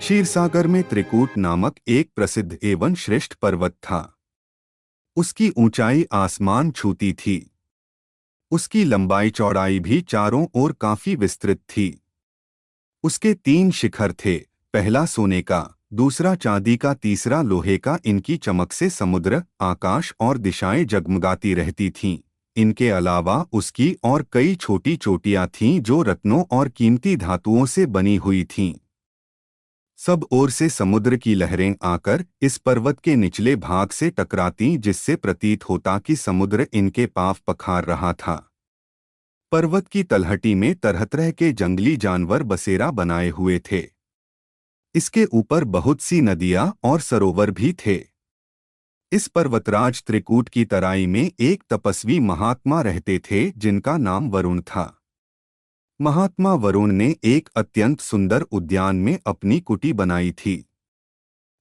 क्षीरसागर में त्रिकूट नामक एक प्रसिद्ध एवं श्रेष्ठ पर्वत था। उसकी ऊंचाई आसमान छूती थी। उसकी लंबाई चौड़ाई भी चारों ओर काफी विस्तृत थी। उसके 3 शिखर थे, पहला सोने का, दूसरा चांदी का, तीसरा लोहे का। इनकी चमक से समुद्र, आकाश और दिशाएं जगमगाती रहती थीं। इनके अलावा उसकी और कई छोटी चोटियां थीं जो रत्नों और कीमती धातुओं से बनी हुई थीं। सब ओर से समुद्र की लहरें आकर इस पर्वत के निचले भाग से टकरातीं, जिससे प्रतीत होता कि समुद्र इनके पांव पखार रहा था। पर्वत की तलहटी में तरह तरह के जंगली जानवर बसेरा बनाए हुए थे। इसके ऊपर बहुत सी नदियां और सरोवर भी थे। इस पर्वतराज त्रिकूट की तराई में एक तपस्वी महात्मा रहते थे जिनका नाम वरुण था। महात्मा वरुण ने एक अत्यंत सुंदर उद्यान में अपनी कुटी बनाई थी।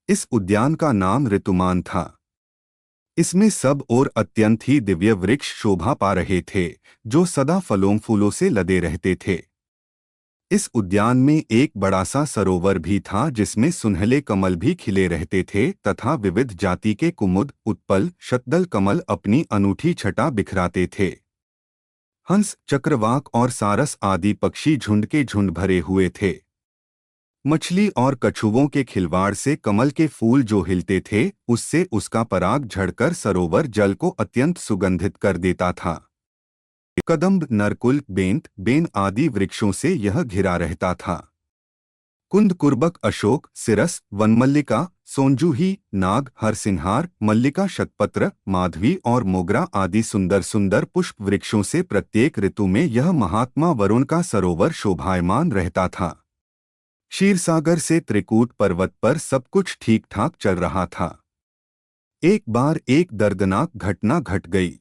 इस उद्यान का नाम ऋतुमान था। इसमें सब और अत्यंत ही दिव्य वृक्ष शोभा पा रहे थे, जो सदा फलों फूलों से लदे रहते थे। इस उद्यान में एक बड़ा सा सरोवर भी था जिसमें सुनहले कमल भी खिले रहते थे तथा विविध जाति के कुमुद, उत्पल, शतदल कमल अपनी अनूठी छटा बिखराते थे। हंस, चक्रवाक और सारस आदि पक्षी झुंड के झुंड भरे हुए थे। मछली और कछुओं के खिलवाड़ से कमल के फूल जो हिलते थे, उससे उसका पराग झड़कर सरोवर जल को अत्यंत सुगंधित कर देता था। कदम्ब, नरकुल, बेंत, बेन आदि वृक्षों से यह घिरा रहता था। कुंद, कुर्बक, अशोक, सिरस, वनमल्लिका, सोंजूही, नाग, हरसिंहार, मल्लिका, शतपत्र, माधवी और मोगरा आदि सुंदर सुंदर पुष्प वृक्षों से प्रत्येक ऋतु में यह महात्मा वरुण का सरोवर शोभायमान रहता था। क्षीरसागर से त्रिकूट पर्वत पर सब कुछ ठीक ठाक चल रहा था। एक बार एक दर्दनाक घटना घट गई।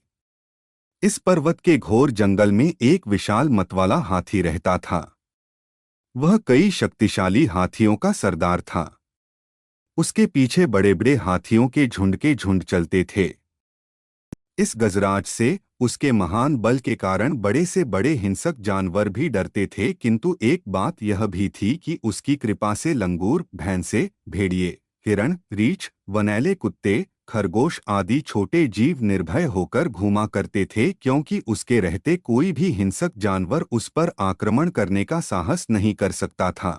इस पर्वत के घोर जंगल में एक विशाल मतवाला हाथी रहता था। वह कई शक्तिशाली हाथियों का सरदार था। उसके पीछे बड़े बड़े हाथियों के झुंड चलते थे। इस गजराज से, उसके महान बल के कारण बड़े से बड़े हिंसक जानवर भी डरते थे, किंतु एक बात यह भी थी कि उसकी कृपा से लंगूर, भैंसे, भेड़िए, हिरण, रीछ, वनैले कुत्ते, खरगोश आदि छोटे जीव निर्भय होकर घूमा करते थे, क्योंकि उसके रहते कोई भी हिंसक जानवर उस पर आक्रमण करने का साहस नहीं कर सकता था।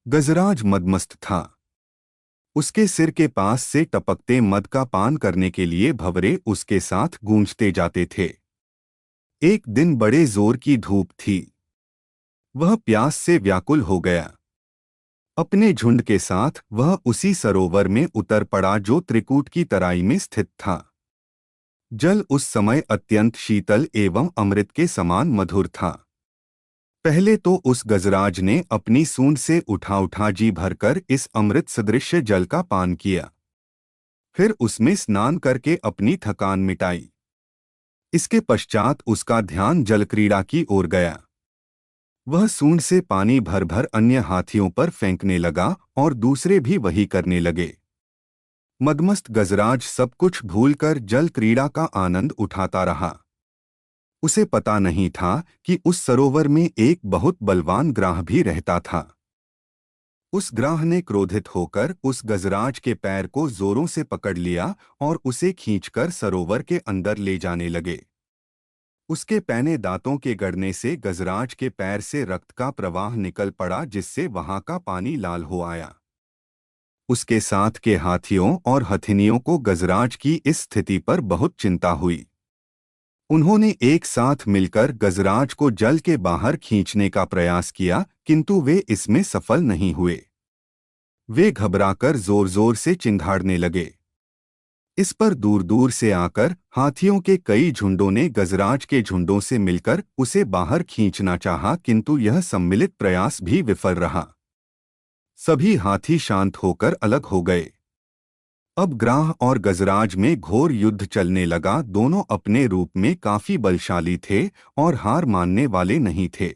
गजराज मदमस्त था। उसके सिर के पास से टपकते मद का पान करने के लिए भंवरे उसके साथ गूंजते जाते थे। एक दिन बड़े जोर की धूप थी। वह प्यास से व्याकुल हो गया। अपने झुंड के साथ वह उसी सरोवर में उतर पड़ा जो त्रिकूट की तराई में स्थित था। जल उस समय अत्यंत शीतल एवं अमृत के समान मधुर था। पहले तो उस गजराज ने अपनी सूंड से उठा जी भरकर इस अमृत सदृश जल का पान किया। फिर उसमें स्नान करके अपनी थकान मिटाई। इसके पश्चात उसका ध्यान जलक्रीड़ा की ओर गया। वह सूंड से पानी भर भर अन्य हाथियों पर फेंकने लगा और दूसरे भी वही करने लगे। मदमस्त गजराज सब कुछ भूलकर जल क्रीड़ा का आनंद उठाता रहा। उसे पता नहीं था कि उस सरोवर में एक बहुत बलवान ग्राह भी रहता था। उस ग्राह ने क्रोधित होकर उस गजराज के पैर को जोरों से पकड़ लिया और उसे खींचकर सरोवर के अंदर ले जाने लगे। उसके पैने दांतों के गड़ने से गजराज के पैर से रक्त का प्रवाह निकल पड़ा, जिससे वहां का पानी लाल हो आया। उसके साथ के हाथियों और हथिनियों को गजराज की इस स्थिति पर बहुत चिंता हुई। उन्होंने एक साथ मिलकर गजराज को जल के बाहर खींचने का प्रयास किया, किंतु वे इसमें सफल नहीं हुए। वे घबराकर जोर जोर से चिंघाड़ने लगे। इस पर दूर दूर से आकर हाथियों के कई झुंडों ने गजराज के झुंडों से मिलकर उसे बाहर खींचना चाहा, किंतु यह सम्मिलित प्रयास भी विफल रहा। सभी हाथी शांत होकर अलग हो गए। अब ग्राह और गजराज में घोर युद्ध चलने लगा। दोनों अपने रूप में काफी बलशाली थे और हार मानने वाले नहीं थे।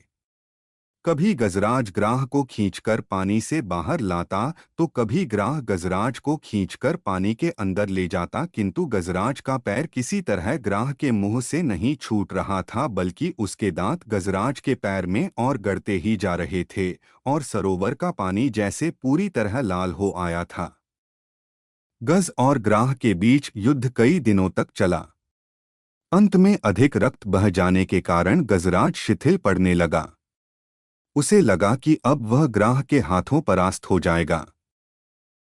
कभी गजराज ग्राह को खींचकर पानी से बाहर लाता तो कभी ग्राह गजराज को खींचकर पानी के अंदर ले जाता, किंतु गजराज का पैर किसी तरह ग्राह के मुंह से नहीं छूट रहा था, बल्कि उसके दांत गजराज के पैर में और गड़ते ही जा रहे थे और सरोवर का पानी जैसे पूरी तरह लाल हो आया था। गज और ग्राह के बीच युद्ध कई दिनों तक चला। अंत में अधिक रक्त बह जाने के कारण गजराज शिथिल पड़ने लगा। उसे लगा कि अब वह ग्राह के हाथों परास्त हो जाएगा।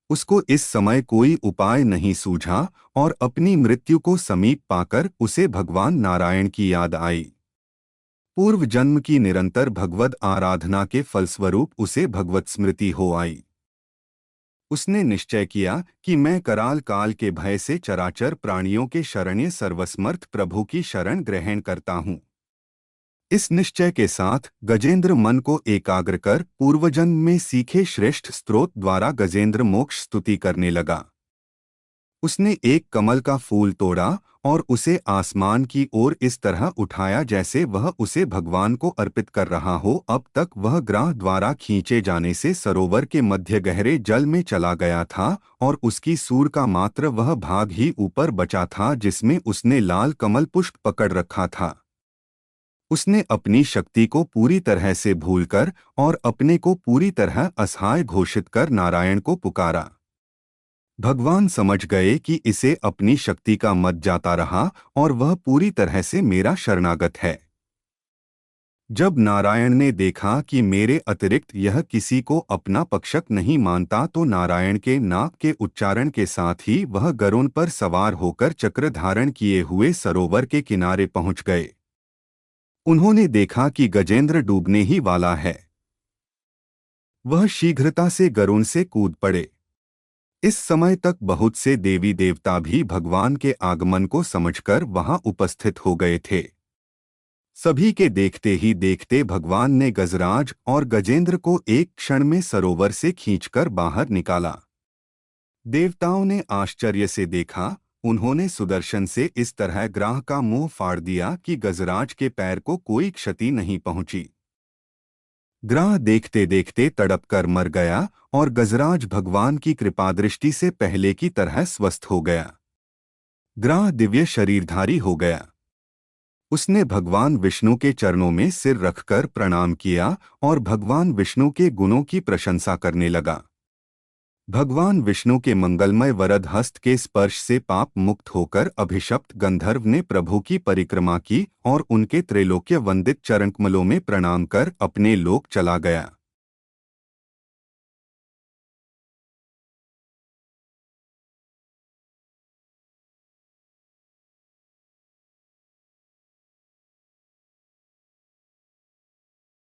उसको इस समय कोई उपाय नहीं सूझा और अपनी मृत्यु को समीप पाकर उसे भगवान नारायण की याद आई। पूर्व जन्म की निरंतर भगवद आराधना के फलस्वरूप उसे भगवत स्मृति हो आई। उसने निश्चय किया कि मैं कराल काल के भय से चराचर प्राणियों के शरण्य सर्वसमर्थ प्रभु की शरण ग्रहण करता हूँ। इस निश्चय के साथ गजेंद्र मन को एकाग्र कर पूर्वजन्म में सीखे श्रेष्ठ स्तोत्र द्वारा गजेंद्र मोक्ष स्तुति करने लगा। उसने एक कमल का फूल तोड़ा और उसे आसमान की ओर इस तरह उठाया जैसे वह उसे भगवान को अर्पित कर रहा हो। अब तक वह ग्राह द्वारा खींचे जाने से सरोवर के मध्य गहरे जल में चला गया था और उसकी सूर का मात्र वह भाग ही ऊपर बचा था जिसमें उसने लाल कमल पुष्प पकड़ रखा था। उसने अपनी शक्ति को पूरी तरह से भूलकर और अपने को पूरी तरह असहाय घोषित कर नारायण को पुकारा। भगवान समझ गए कि इसे अपनी शक्ति का मत जाता रहा और वह पूरी तरह से मेरा शरणागत है। जब नारायण ने देखा कि मेरे अतिरिक्त यह किसी को अपना पक्षक नहीं मानता तो नारायण के नाक के उच्चारण के साथ ही वह गरुड़ पर सवार होकर चक्र धारण किए हुए सरोवर के किनारे पहुंच गए। उन्होंने देखा कि गजेंद्र डूबने ही वाला है। वह शीघ्रता से गरुड़ से कूद पड़े। इस समय तक बहुत से देवी देवता भी भगवान के आगमन को समझकर वहां उपस्थित हो गए थे। सभी के देखते ही देखते भगवान ने गजराज और गजेंद्र को एक क्षण में सरोवर से खींचकर बाहर निकाला। देवताओं ने आश्चर्य से देखा। उन्होंने सुदर्शन से इस तरह ग्राह का मुंह फाड़ दिया कि गजराज के पैर को कोई क्षति नहीं पहुंची। ग्राह देखते देखते तड़प कर मर गया और गजराज भगवान की कृपादृष्टि से पहले की तरह स्वस्थ हो गया। ग्राह दिव्य शरीरधारी हो गया। उसने भगवान विष्णु के चरणों में सिर रखकर प्रणाम किया और भगवान विष्णु के गुणों की प्रशंसा करने लगा। भगवान विष्णु के मंगलमय वरद हस्त के स्पर्श से पाप मुक्त होकर अभिशप्त गंधर्व ने प्रभु की परिक्रमा की और उनके त्रैलोक्य वंदित चरणकमलों में प्रणाम कर अपने लोक चला गया।